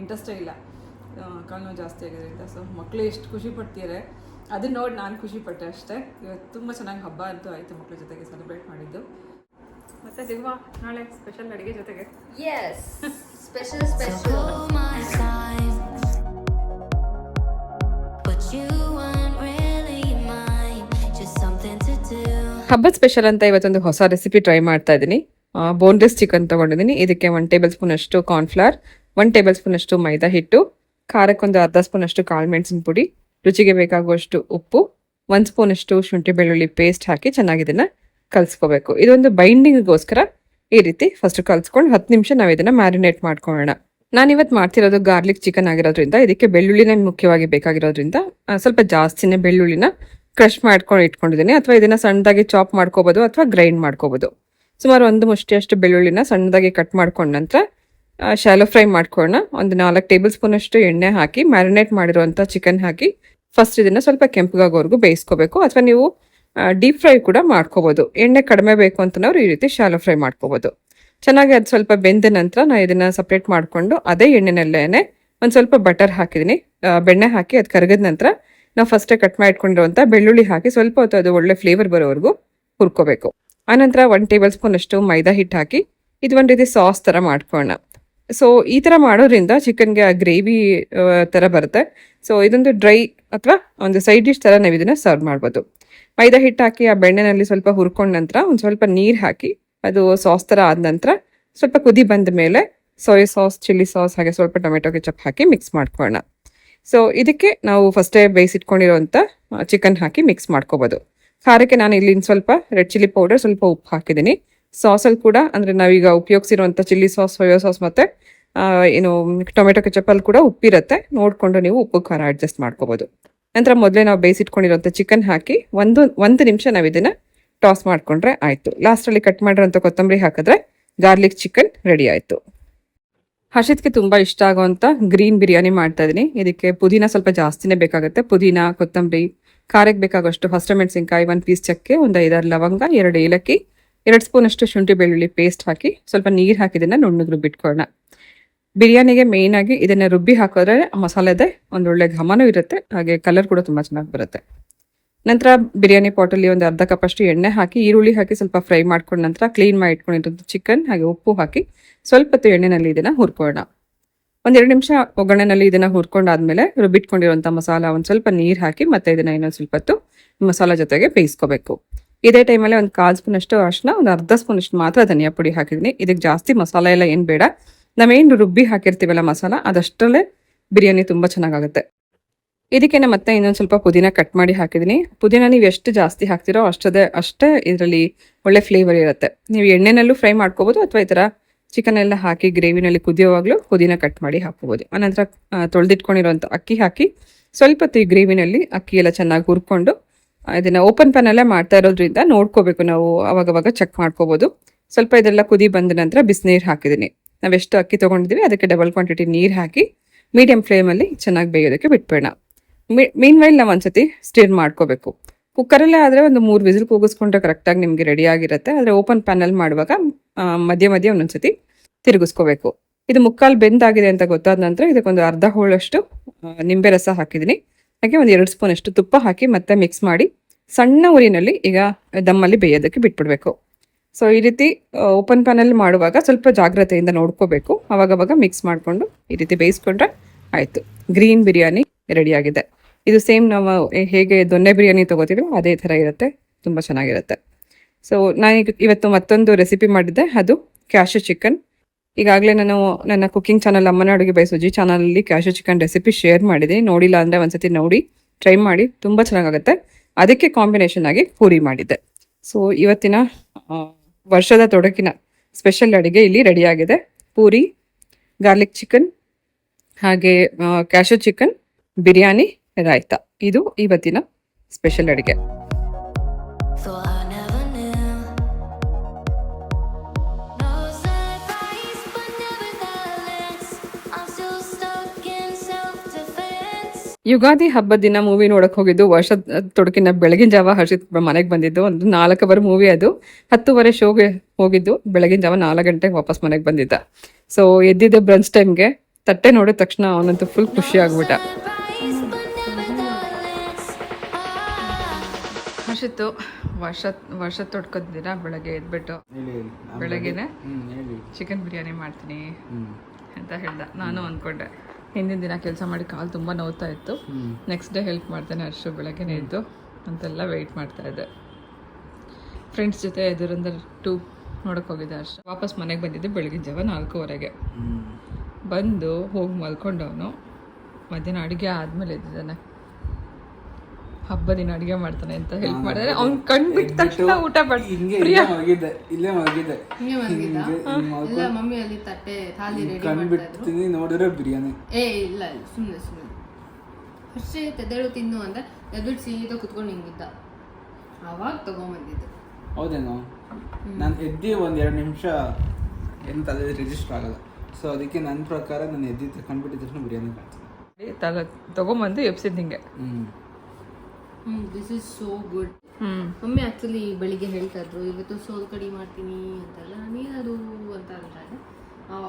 ಇಂಟ್ರೆಸ್ಟೇ ಇಲ್ಲ, ಕಾಲು ನೋವು ಜಾಸ್ತಿ ಆಗಿರೋದ್ರಿಂದ. ಸೊ ಮಕ್ಕಳು ಎಷ್ಟು ಖುಷಿ ಪಡ್ತಿದ್ದಾರೆ ಅದನ್ನ ನೋಡಿ ನಾನು ಖುಷಿ ಪಟ್ಟೆ ಅಷ್ಟೇ. ಇವತ್ತು ತುಂಬ ಚೆನ್ನಾಗಿ ಹಬ್ಬ ಅಂತೂ ಆಯಿತು, ಮಕ್ಕಳ ಜೊತೆಗೆ ಸೆಲೆಬ್ರೇಟ್ ಮಾಡಿದ್ದು. ಮತ್ತು ದಿವ್ವ ನಾಳೆ ಸ್ಪೆಷಲ್ ಅಡುಗೆ ಜೊತೆಗೆ yes special All my time, but you weren't really mine, just something to do. ಹಬ್ಬದ ಸ್ಪೆಷಲ್ ಅಂತ ಇವತ್ತೊಂದು ಹೊಸ ರೆಸಿಪಿ ಟ್ರೈ ಮಾಡ್ತಾ ಇದ್ದೀನಿ. ಬೋನ್ಲೆಸ್ ಚಿಕನ್ ತೊಗೊಂಡಿದ್ದೀನಿ. ಇದಕ್ಕೆ 1 ಟೇಬಲ್ ಸ್ಪೂನ್ ಅಷ್ಟು ಕಾರ್ನ್ಫ್ಲವರ್, 1 ಟೇಬಲ್ ಸ್ಪೂನ್ ಅಷ್ಟು ಮೈದಾ ಹಿಟ್ಟು, ಖಾರಕ್ಕೊಂದು ಅರ್ಧ ಸ್ಪೂನ್ ಅಷ್ಟು ಕಾಳು ಮೆಣಸಿನ ಪುಡಿ, ರುಚಿಗೆ ಬೇಕಾಗುವಷ್ಟು ಉಪ್ಪು, 1 ಸ್ಪೂನ್ ಅಷ್ಟು ಶುಂಠಿ ಬೆಳ್ಳುಳ್ಳಿ ಪೇಸ್ಟ್ ಹಾಕಿ ಚೆನ್ನಾಗಿ ಇದನ್ನ ಕಲಿಸ್ಕೋಬೇಕು. ಇದೊಂದು ಬೈಂಡಿಂಗ್ಗೋಸ್ಕರ ಈ ರೀತಿ ಫಸ್ಟ್ ಕಲ್ಸ್ಕೊಂಡು 10 ನಿಮಿಷ ನಾವು ಇದನ್ನ ಮ್ಯಾರಿನೇಟ್ ಮಾಡ್ಕೊಳ್ಳೋಣ. ನಾನಿವತ್ತು ಮಾಡ್ತಿರೋದು ಗಾರ್ಲಿಕ್ ಚಿಕನ್ ಆಗಿರೋದ್ರಿಂದ ಇದಕ್ಕೆ ಬೆಳ್ಳುಳ್ಳಿನೇ ಮುಖ್ಯವಾಗಿ ಬೇಕಾಗಿರೋದ್ರಿಂದ ಸ್ವಲ್ಪ ಜಾಸ್ತಿನೇ ಬೆಳ್ಳುಳ್ಳಿನ ಕ್ರಶ್ ಮಾಡ್ಕೊಂಡು ಇಟ್ಕೊಂಡಿದ್ದೀನಿ. ಅಥವಾ ಇದನ್ನ ಸಣ್ಣದಾಗಿ ಚಾಪ್ ಮಾಡ್ಕೋಬೋದು ಅಥವಾ ಗ್ರೈಂಡ್ ಮಾಡ್ಕೋಬೋದು. ಸುಮಾರು 1 ಮುಷ್ಟಿಯಷ್ಟು ಬೆಳ್ಳುಳ್ಳಿನ ಸಣ್ಣದಾಗಿ ಕಟ್ ಮಾಡ್ಕೊಂಡ ನಂತರ ಶಾಲೋ ಫ್ರೈ ಮಾಡ್ಕೊಳ್ಳೋಣ. ಒಂದು 4 ಟೇಬಲ್ ಸ್ಪೂನ್ ಅಷ್ಟು ಎಣ್ಣೆ ಹಾಕಿ ಮ್ಯಾರಿನೇಟ್ ಮಾಡಿರುವಂಥ ಚಿಕನ್ ಹಾಕಿ ಫಸ್ಟ್ ಇದನ್ನ ಸ್ವಲ್ಪ ಕೆಂಪಗಾಗೋವರೆಗೂ ಬೇಯಿಸ್ಕೋಬೇಕು. ಅಥವಾ ನೀವು ಡೀಪ್ ಫ್ರೈ ಕೂಡ ಮಾಡ್ಕೋಬೋದು. ಎಣ್ಣೆ ಕಡಿಮೆ ಬೇಕು ಅಂತನವ್ರು ಈ ರೀತಿ ಶಾಲೋ ಫ್ರೈ ಮಾಡ್ಕೋಬೋದು. ಚೆನ್ನಾಗಿ ಅದು ಸ್ವಲ್ಪ ಬೆಂದ ನಂತರ ನಾನು ಇದನ್ನ ಸಪ್ರೇಟ್ ಮಾಡಿಕೊಂಡು ಅದೇ ಎಣ್ಣೆನಲ್ಲೇನೆ ಒಂದು ಸ್ವಲ್ಪ ಬಟರ್ ಹಾಕಿದ್ದೀನಿ. ಬೆಣ್ಣೆ ಹಾಕಿ ಅದು ಕರಗಿದ ನಂತರ ನಾವು ಫಸ್ಟೇ ಕಟ್ ಮಾಡಿ ಇಟ್ಕೊಂಡಿರುವಂಥ ಬೆಳ್ಳುಳ್ಳಿ ಹಾಕಿ ಸ್ವಲ್ಪ ಹೊತ್ತು ಅದು ಒಳ್ಳೆ ಫ್ಲೇವರ್ ಬರೋವರೆಗೂ ಹುರ್ಕೋಬೇಕು. ಆನಂತರ 1 ಟೇಬಲ್ ಸ್ಪೂನ್ ಅಷ್ಟು ಮೈದಾ ಹಿಟ್ಟು ಹಾಕಿ ಇದು ಒಂದು ರೀತಿ ಸಾಸ್ ಥರ ಮಾಡ್ಕೊಳ್ಳೋಣ. ಸೊ ಈ ಥರ ಮಾಡೋದ್ರಿಂದ ಚಿಕನ್ಗೆ ಆ ಗ್ರೇವಿ ಥರ ಬರುತ್ತೆ. ಸೊ ಇದೊಂದು ಡ್ರೈ ಅಥವಾ ಒಂದು ಸೈಡ್ ಡಿಶ್ ಥರ ನಾವು ಇದನ್ನ ಸರ್ವ್ ಮಾಡ್ಬೋದು. ಮೈದಾ ಹಿಟ್ಟು ಹಾಕಿ ಆ ಬೆಣ್ಣೆನಲ್ಲಿ ಸ್ವಲ್ಪ ಹುರ್ಕೊಂಡ ನಂತರ ಒಂದು ಸ್ವಲ್ಪ ನೀರು ಹಾಕಿ ಅದು ಸಾಸ್ ಥರ ಆದ ನಂತರ ಸ್ವಲ್ಪ ಕುದಿ ಬಂದ ಮೇಲೆ ಸೋಯಾ ಸಾಸ್, ಚಿಲ್ಲಿ ಸಾಸ್ ಹಾಗೆ ಸ್ವಲ್ಪ ಟೊಮೆಟೊ ಕೆಚಪ್ ಹಾಕಿ ಮಿಕ್ಸ್ ಮಾಡ್ಕೊಳ್ಳೋಣ. ಸೊ ಇದಕ್ಕೆ ನಾವು ಫಸ್ಟೇ ಬೇಯಿಸಿಟ್ಕೊಂಡಿರೋಂಥ ಚಿಕನ್ ಹಾಕಿ ಮಿಕ್ಸ್ ಮಾಡ್ಕೋಬೋದು. ಖಾರಕ್ಕೆ ನಾನು ಇಲ್ಲಿ ಸ್ವಲ್ಪ ರೆಡ್ ಚಿಲ್ಲಿ ಪೌಡರ್, ಸ್ವಲ್ಪ ಉಪ್ಪು ಹಾಕಿದ್ದೀನಿ. ಸಾಸಲ್ಲಿ ಕೂಡ ಅಂದರೆ ನಾವೀಗ ಉಪಯೋಗಿಸಿರುವಂಥ ಚಿಲ್ಲಿ ಸಾಸ್, ಸೋಯಾ ಸಾಸ್ ಮತ್ತು ಏನು ಟೊಮೆಟೊ ಕೆಚಪಲ್ಲಿ ಕೂಡ ಉಪ್ಪಿರುತ್ತೆ. ನೋಡಿಕೊಂಡು ನೀವು ಉಪ್ಪು ಖಾರ ಅಡ್ಜಸ್ಟ್ ಮಾಡ್ಕೋಬೋದು. ನಂತರ ಮೊದಲೇ ನಾವು ಬೇಯಿಸಿಟ್ಕೊಂಡಿರೋಂಥ ಚಿಕನ್ ಹಾಕಿ ಒಂದು ನಿಮಿಷ ನಾವು ಇದನ್ನು ಟಾಸ್ ಮಾಡಿಕೊಂಡ್ರೆ ಆಯಿತು. ಲಾಸ್ಟಲ್ಲಿ ಕಟ್ ಮಾಡಿರೋಂಥ ಕೊತ್ತಂಬರಿ ಹಾಕಿದ್ರೆ ಗಾರ್ಲಿಕ್ ಚಿಕನ್ ರೆಡಿ ಆಯಿತು. ಹರ್ಷಿತ್ಗೆ ತುಂಬ ಇಷ್ಟ ಆಗೋವಂಥ ಗ್ರೀನ್ ಬಿರಿಯಾನಿ ಮಾಡ್ತಾ ಇದ್ದೀನಿ. ಇದಕ್ಕೆ ಪುದೀನ ಸ್ವಲ್ಪ ಜಾಸ್ತಿನೇ ಬೇಕಾಗುತ್ತೆ. ಪುದೀನ, ಕೊತ್ತಂಬರಿ, ಖಾರಕ್ಕೆ ಬೇಕಾಗೋಷ್ಟು ಹಸಿಮೆಣಸಿನ್ಕಾಯಿ, 1 ಪೀಸ್ ಚಕ್ಕೆ, ಒಂದು 5-6 ಲವಂಗ, 2 ಏಲಕ್ಕಿ, 2 ಸ್ಪೂನ್ ಅಷ್ಟು ಶುಂಠಿ ಬೆಳ್ಳುಳ್ಳಿ ಪೇಸ್ಟ್ ಹಾಕಿ ಸ್ವಲ್ಪ ನೀರು ಹಾಕಿದ್ದನ್ನು ನುಣ್ಣಗೆ ರುಬ್ಬಿಟ್ಕೊಳ್ಳೋಣ. ಬಿರಿಯಾನಿಗೆ ಮೇಯ್ನ್ ಆಗಿ ಇದನ್ನ ರುಬ್ಬಿ ಹಾಕಿದ್ರೆ ಮಸಾಲೆದೆ ಒಂದೊಳ್ಳೆ ಘಮನೂ ಇರುತ್ತೆ, ಹಾಗೆ ಕಲರ್ ಕೂಡ ತುಂಬ ಚೆನ್ನಾಗಿ ಬರುತ್ತೆ. ನಂತರ ಬಿರಿಯಾನಿ ಪಾಟಲ್ಲಿ ಒಂದು ಅರ್ಧ ಕಪ್ ಅಷ್ಟು ಎಣ್ಣೆ ಹಾಕಿ ಈರುಳ್ಳಿ ಹಾಕಿ ಸ್ವಲ್ಪ ಫ್ರೈ ಮಾಡ್ಕೊಂಡ ನಂತರ ಕ್ಲೀನ್ ಮಾಡಿ ಇಟ್ಕೊಂಡಿರೋದು ಚಿಕನ್ ಹಾಗೆ ಉಪ್ಪು ಹಾಕಿ ಸ್ವಲ್ಪ ಹೊತ್ತು ಎಣ್ಣೆನಲ್ಲಿ ಇದನ್ನ ಹುರ್ಕೊಳ್ಳೋಣ. 1-2 ನಿಮಿಷ ಒಗ್ಗರಣೆನಲ್ಲಿ ಇದನ್ನ ಹುರ್ಕೊಂಡಾದ್ಮೇಲೆ ರುಬ್ಬಿಟ್ಕೊಂಡಿರುವಂಥ ಮಸಾಲ ಒಂದು ಸ್ವಲ್ಪ ನೀರು ಹಾಕಿ ಮತ್ತೆ ಇದನ್ನ ಇನ್ನೊಂದು ಸ್ವಲ್ಪ ಹೊತ್ತು ಮಸಾಲ ಜೊತೆಗೆ ಬೇಯಿಸ್ಕೋಬೇಕು. ಇದೇ ಟೈಮಲ್ಲಿ ಒಂದು 1/4 ಸ್ಪೂನ್ ಅಷ್ಟು ಅರಿಶಿನ, ಒಂದು ಅರ್ಧ ಸ್ಪೂನ್ ಅಷ್ಟು ಮಾತ್ರ ಧನಿಯಾ ಪುಡಿ ಹಾಕಿದ್ದೀನಿ. ಇದಕ್ಕೆ ಜಾಸ್ತಿ ಮಸಾಲೆ ಎಲ್ಲ ಏನು ಬೇಡ, ನಾವೇನು ರುಬ್ಬಿ ಹಾಕಿರ್ತೀವಲ್ಲ ಮಸಾಲ ಅದಷ್ಟರಲ್ಲೇ ಬಿರಿಯಾನಿ ತುಂಬ ಚೆನ್ನಾಗಾಗುತ್ತೆ. ಇದಕ್ಕೆ ಮತ್ತೆ ಇನ್ನೊಂದು ಸ್ವಲ್ಪ ಪುದೀನ ಕಟ್ ಮಾಡಿ ಹಾಕಿದ್ದೀನಿ. ಪುದೀನ ನೀವು ಎಷ್ಟು ಜಾಸ್ತಿ ಹಾಕ್ತಿರೋ ಅಷ್ಟೇ ಇದರಲ್ಲಿ ಒಳ್ಳೆ ಫ್ಲೇವರ್ ಇರುತ್ತೆ. ನೀವು ಎಣ್ಣೆನಲ್ಲೂ ಫ್ರೈ ಮಾಡ್ಕೋಬೋದು ಅಥವಾ ಈ ಥರ ಚಿಕನ್ ಎಲ್ಲ ಹಾಕಿ ಗ್ರೇವಿನಲ್ಲಿ ಕುದಿಯೋವಾಗಲೂ ಪುದೀನ ಕಟ್ ಮಾಡಿ ಹಾಕ್ಕೋಬೋದು. ಆನಂತರ ತೊಳೆದಿಟ್ಕೊಂಡಿರೋಂಥ ಅಕ್ಕಿ ಹಾಕಿ ಸ್ವಲ್ಪ ಹೊತ್ತು ಈ ಗ್ರೇವಿನಲ್ಲಿ ಅಕ್ಕಿ ಎಲ್ಲ ಚೆನ್ನಾಗಿ ಹುರ್ಕೊಂಡು ಇದನ್ನು ಓಪನ್ ಪ್ಯಾನಲ್ಲೇ ಮಾಡ್ತಾ ಇರೋದ್ರಿಂದ ನೋಡ್ಕೋಬೇಕು ನಾವು, ಅವಾಗವಾಗ ಚೆಕ್ ಮಾಡ್ಕೋಬೋದು. ಸ್ವಲ್ಪ ಇದೆಲ್ಲ ಕುದಿ ಬಂದ ನಂತರ ಬಿಸಿನೀರು ಹಾಕಿದ್ದೀನಿ. ನಾವೆಷ್ಟು ಅಕ್ಕಿ ತೊಗೊಂಡಿದ್ದೀವಿ ಅದಕ್ಕೆ ಡಬಲ್ ಕ್ವಾಂಟಿಟಿ ನೀರು ಹಾಕಿ ಮೀಡಿಯಂ ಫ್ಲೇಮಲ್ಲಿ ಚೆನ್ನಾಗಿ ಬೇಯೋದಕ್ಕೆ ಬಿಟ್ಬೇಡ. ಮೀನ್ ವೈಲ್ ನಾವು ಒಂದ್ಸತಿ ಸ್ಟಿರ್ ಮಾಡ್ಕೋಬೇಕು. ಕುಕ್ಕರಲ್ಲೇ ಆದರೆ ಒಂದು 3 ವಿಸಿಲ್ ಕೂಗಿಸ್ಕೊಂಡ್ರೆ ಕರೆಕ್ಟಾಗಿ ನಿಮಗೆ ರೆಡಿ ಆಗಿರುತ್ತೆ. ಆದರೆ ಓಪನ್ ಪ್ಯಾನಲ್ಲಿ ಮಾಡುವಾಗ ಮಧ್ಯೆ ಒಂದೊಂದ್ಸತಿ ತಿರುಗಿಸ್ಕೋಬೇಕು. ಇದು ಮುಕ್ಕಾಲು ಬೆಂದಾಗಿದೆ ಅಂತ ಗೊತ್ತಾದ ನಂತರ ಇದಕ್ಕೊಂದು ಅರ್ಧ ಹೋಳಷ್ಟು ನಿಂಬೆ ರಸ ಹಾಕಿದ್ದೀನಿ. ಹಾಗೆ ಒಂದು 2 ಸ್ಪೂನ್ ಅಷ್ಟು ತುಪ್ಪ ಹಾಕಿ ಮತ್ತೆ ಮಿಕ್ಸ್ ಮಾಡಿ ಸಣ್ಣ ಉರಿನಲ್ಲಿ ಈಗ ದಮ್ಮಲ್ಲಿ ಬೇಯೋದಕ್ಕೆ ಬಿಟ್ಬಿಡ್ಬೇಕು. ಸೊ ಈ ರೀತಿ ಓಪನ್ ಪ್ಯಾನಲ್ಲಿ ಮಾಡುವಾಗ ಸ್ವಲ್ಪ ಜಾಗ್ರತೆಯಿಂದ ನೋಡ್ಕೋಬೇಕು. ಅವಾಗವಾಗ ಮಿಕ್ಸ್ ಮಾಡಿಕೊಂಡು ಈ ರೀತಿ ಬೇಯಿಸ್ಕೊಂಡ್ರೆ ಆಯಿತು, ಗ್ರೀನ್ ಬಿರಿಯಾನಿ ರೆಡಿಯಾಗಿದೆ. ಇದು ಸೇಮ್ ನಾವು ಹೇಗೆ ದೊನ್ನೆ ಬಿರಿಯಾನಿ ತೊಗೋತೀವಿ ಅದೇ ಥರ ಇರುತ್ತೆ, ತುಂಬ ಚೆನ್ನಾಗಿರುತ್ತೆ. ಸೊ ನಾನು ಇವತ್ತು ಮತ್ತೊಂದು ರೆಸಿಪಿ ಮಾಡಿದ್ದೆ, ಅದು ಕ್ಯಾಶು ಚಿಕನ್. ಈಗಾಗಲೇ ನಾನು ನನ್ನ ಕುಕಿಂಗ್ ಚಾನಲ್ ಅಮ್ಮನ ಅಡುಗೆ ಬೈ ಸುಜಿ ಚಾನಲಲ್ಲಿ ಕ್ಯಾಶು ಚಿಕನ್ ರೆಸಿಪಿ ಶೇರ್ ಮಾಡಿದ್ದೀನಿ. ನೋಡಿಲ್ಲ ಅಂದರೆ ಒಂದ್ಸತಿ ನೋಡಿ ಟ್ರೈ ಮಾಡಿ, ತುಂಬ ಚೆನ್ನಾಗಾಗುತ್ತೆ. ಅದಕ್ಕೆ ಕಾಂಬಿನೇಷನ್ ಆಗಿ ಪೂರಿ ಮಾಡಿದ್ದೆ. ಸೊ ಇವತ್ತಿನ ವರ್ಷದ ತೊಡಕಿನ ಸ್ಪೆಷಲ್ ಅಡುಗೆ ಇಲ್ಲಿ ರೆಡಿಯಾಗಿದೆ. ಪೂರಿ, ಗಾರ್ಲಿಕ್ ಚಿಕನ್, ಹಾಗೆ ಕ್ಯಾಶು ಚಿಕನ್, ಬಿರಿಯಾನಿ, ರಾಯ್ತಾ. ಇದು ಇವತ್ತಿನ ಸ್ಪೆಷಲ್ ಅಡುಗೆ. Thought I never knew. No surprise, but nevertheless, I'm still stuck in self-defense. Ugadi ಹಬ್ಬದ ದಿನ ಮೂವಿ ನೋಡಕ್ ಹೋಗಿದ್ದು, ವರ್ಷದ ತೊಡಕಿನ ಬೆಳಗಿನ ಜಾವ ಹರ್ಷಿತ್ ಮನೆಗೆ ಬಂದಿದ್ದು. ಒಂದು 4 ಅವರ್ ಮೂವಿ ಅದು. 10:30 ಶೋಗೆ ಹೋಗಿದ್ದು, ಬೆಳಗಿನ ಜಾವ 4 ಗಂಟೆಗೆ ವಾಪಸ್ ಮನೆಗೆ ಬಂದಿದ್ದ. ಸೊ ಎದ್ದಿದ್ದೆ ಬ್ರಂಚ್ ಟೈಮ್ಗೆ. ತಟ್ಟೆ ನೋಡಿದ ತಕ್ಷಣ ಅವನಂತೂ ಫುಲ್ ಖುಷಿ ಆಗ್ಬಿಟ್ಟ. Surprise, but nevertheless, ಹರ್ಷಿತ್ತು ವರ್ಷ ತೊಡ್ಕೋದ ದಿನ ಬೆಳಗ್ಗೆ ಎದ್ಬಿಟ್ಟು ಹೇಳಿ ಬೆಳಗ್ಗೆನೆ ಹೇಳಿ. ಚಿಕನ್ ಬಿರಿಯಾನಿ ಮಾಡ್ತೀನಿ ಅಂತ ಹೇಳ್ದ. ನಾನು ಅಂದ್ಕೊಂಡೆ, ಹಿಂದಿನ ದಿನ ಕೆಲಸ ಮಾಡಿ ಕಾಲು ತುಂಬ ನೋವ್ತಾ ಇತ್ತು, ನೆಕ್ಸ್ಟ್ ಡೇ ಹೆಲ್ಪ್ ಮಾಡ್ತಾನೆ ಅಷ್ಟು ಬೆಳಗ್ಗೆನೇ ಇದ್ದು ಅಂತೆಲ್ಲ ವೆಯ್ಟ್ ಮಾಡ್ತಾ ಇದ್ದೆ. ಫ್ರೆಂಡ್ಸ್ ಜೊತೆ ದುರಂಧರ್ 2 ನೋಡೋಕೆ ಹೋಗಿದ್ದೆ ಅಷ್ಟು. ವಾಪಸ್ ಮನೆಗೆ ಬಂದಿದ್ದೆ ಬೆಳಗಿನ ಜಾವ 4:15. ಬಂದು ಹೋಗಿ ಮಲ್ಕೊಂಡವನು. ಮಧ್ಯಾಹ್ನ ಅಡುಗೆ ಆದಮೇಲೆ ಎದ್ದಿದ್ದಾನೆ. ಹಬ್ಬದಿನ ಅಡುಗೆ ಮಾಡ್ತಾನೆ ಅಂತ ಹೆಲ್ಪ್ ಮಾಡಿದ್ರೆ ಅವ್ನು ಕಣ್ಬಿಟ್ಟ ತಕ್ಷಣ ಊಟ ಇಲ್ಲೇ ಮಲಗಿದ್ದೆ ಎಲ್ಲ ಮಮ್ಮಿ ಅಲ್ಲಿ ತಟ್ಟೆ ಥಾಲಿ ರೆಡಿ ಕಣ್ಬಿಡ್ತೀನಿ, ನೋಡಿದ್ರೆ ಬಿರಿಯಾನಿ. ಇಲ್ಲ ಸುಮ್ಮನೆ ಅಷ್ಟೇ ತೆದೇಳು ತಿನ್ನು ಅಂತ ಎದ್ಬಿಟ್ಟು ಸೀದಾ ಕುತ್ಕೊಂಡು ಹಿಂಗಿದ್ದ. ಅವಾಗ ತಗೊಂಬಂದಿದ್ದು. ಹೌದೇನೋ, ನಾನು ಎದ್ದು 1-2 ನಿಮಿಷ ಎಂತ ರಿಜಿಸ್ಟರ್ ಆಗಲ್ಲ. ಸೊ ಅದಕ್ಕೆ ನನ್ನ ಪ್ರಕಾರ ನಾನು ಎದ್ದಿದ್ದು ಕಂಡ್ಬಿಟ್ಟಿದ ತಕ್ಷಣ ಬಿರಿಯಾನಿ ಮಾಡ್ತೀನಿ. ತಗೊಂಬಂದು ಎಬ್ಸಿದ್ ನಿಂಗೆ. This is so good. Mummy actually ಬೆಳಿಗ್ಗೆ ಹೇಳ್ತಾ ಇದ್ರು ಇವತ್ತು ಸೋಲ್ ಕಡಿ ಮಾಡ್ತೀನಿ ಅಂತೆಲ್ಲ. ನೀನದು ಅಂತ ಅಂತಾರೆ.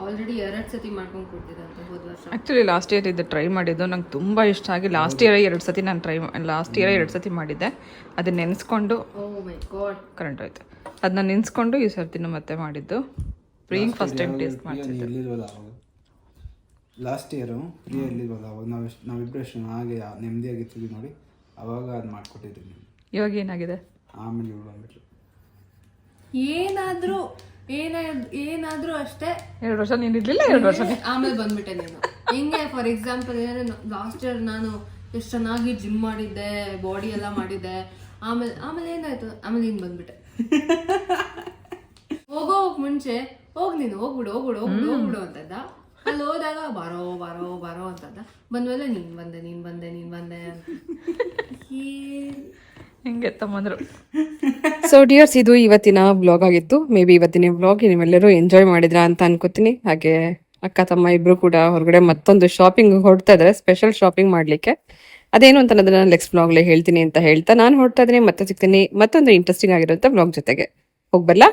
ಆಲ್ರೆಡಿ 2 ಸತಿ ಮಾಡ್ಕೊಂಡು ಕೊಡ್ತಿದ್ದಂತೆ ಹೋದ ವರ್ಷ. ಆ್ಯಕ್ಚುಲಿ ಲಾಸ್ಟ್ ಇಯರ್ ಇದು ಟ್ರೈ ಮಾಡಿದ್ದು ನಂಗೆ ತುಂಬ ಇಷ್ಟ ಆಗಿ ಲಾಸ್ಟ್ ಇಯರ್ 2 ಸತಿ ಮಾಡಿದ್ದೆ. ಅದನ್ನ ನೆನೆಸ್ಕೊಂಡು ಓ ಮೈ ಗಾಡ್ ಕರೆಂಟ್ ಹೋಯ್ತು. ಅದನ್ನ ನೆನೆಸ್ಕೊಂಡು ಈ ಸರ್ತಿನೂ ಮತ್ತೆ ಮಾಡಿದ್ದು. ಪ್ರಿಯಿಂಗ್ ಫಸ್ಟ್ ಟೈಮ್ ಟೇಸ್ಟ್ ಮಾಡ್ತಿದ್ದೆ. ಎಲ್ಲಿಲ್ವಲ್ಲ ಅವಾಗ, ಲಾಸ್ಟ್ ಇಯರು ಪ್ರಿಯ ಎಲ್ಲಿಲ್ವಲ್ಲ ಅವಾಗ ನಾವಿಬ್ಬರು ಎಷ್ಟು ಹಾಗೆ ನೆಮ್ಮದಿಯಾಗಿರ್ತೀವಿ ನೋಡಿ, ಅವಾಗ ಅದು ಮಾಡಿಕೊಟ್ಟಿದ್ದೀನಿ. ಇವಾಗ ಏನಾಗಿದೆ? ಆಮೇಲೆ ಇವಳು ಬಂದ್ಬಿಟ್ಲು. ಏನಾದ್ರೂ ಅಷ್ಟೇ. 2 ವರ್ಷ ನೀನು ಇರಲಿಲ್ಲ, 2 ವರ್ಷ ಆಮೇಲೆ ಬಂದ್ಬಿಟ್ಟೆ ನೀನು. ಹಿಂಗೆ ಫಾರ್ ಎಕ್ಸಾಂಪಲ್ ಏನಂದ್ರೆ ಲಾಸ್ಟ್ ಇಯರ್ ನಾನು ಎಷ್ಟು ಚೆನ್ನಾಗಿ ಜಿಮ್ ಮಾಡಿದ್ದೆ, ಬಾಡಿ ಎಲ್ಲ ಮಾಡಿದ್ದೆ. ಆಮೇಲೆ ಏನಾಯ್ತು, ಆಮೇಲೆ ನೀನು ಬಂದ್ಬಿಟ್ಟೆ. ಹೋಗೋಕ್ ಮುಂಚೆ ನೀನು ಹೋಗ್ಬಿಡು ಅಂತದ್ದ. ಅಲ್ಲಿ ಹೋದಾಗ ಬರೋ ಅಂತದ್ದ. ಬಂದ್ಮೇಲೆ ನೀನ್ ಬಂದೆ ಅಂತ ಹೆಂಗೆ ತಮ್ಮಂದ್ರು. ಸೊ ಡಿಯರ್ಸ್, ಇದು ಇವತ್ತಿನ ವ್ಲಾಗ್ ಆಗಿತ್ತು. ಮೇ ಬಿ ಇವತ್ತಿನ ವ್ಲಾಗ್ ನೀವೆಲ್ಲರೂ ಎಂಜಾಯ್ ಮಾಡಿದ್ರಾ ಅಂತ ಅನ್ಕೋತೀನಿ. ಹಾಗೆ ಅಕ್ಕ ತಮ್ಮ ಇಬ್ರು ಕೂಡ ಹೊರಗಡೆ ಮತ್ತೊಂದು ಶಾಪಿಂಗ್ ಹೊರಡ್ತಾ ಇದ್ದಾರೆ, ಸ್ಪೆಷಲ್ ಶಾಪಿಂಗ್ ಮಾಡ್ಲಿಕ್ಕೆ. ಅದೇನು ಅಂತ ಅನ್ನೋದನ್ನ ನೆಕ್ಸ್ಟ್ ವ್ಲಾಗ್ಲೇ ಹೇಳ್ತೀನಿ ಅಂತ ಹೇಳ್ತಾ ನಾನು ಹೊರಡ್ತಾ ಇದ್ದೀನಿ. ಮತ್ತೆ ಸಿಗ್ತೀನಿ ಮತ್ತೊಂದು ಇಂಟ್ರೆಸ್ಟಿಂಗ್ ಆಗಿರೋಂಥ ವ್ಲಾಗ್ ಜೊತೆಗೆ. ಹೋಗ್ಬಲ್ಲ.